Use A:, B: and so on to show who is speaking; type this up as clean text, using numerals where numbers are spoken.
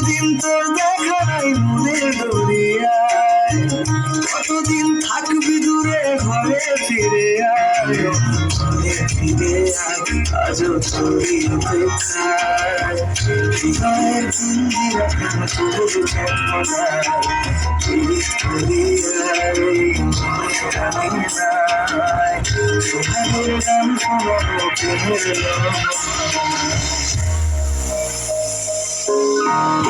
A: কতদিন তোর দেখা নাই মনের দরিয়ায়, কতদিন থাকবি দূরে ঘরে ফিরে আয়, ঘরে ফিরে আয়, আজও তোরই অপেক্ষায়। হৃদয়ের কুঞ্জিরা কেন তোর জন্মদায়, পীড়িত করিয়ার এই মনে জানি নাই, সোহাগের গান শোনাবো প্রেমের লহমায়।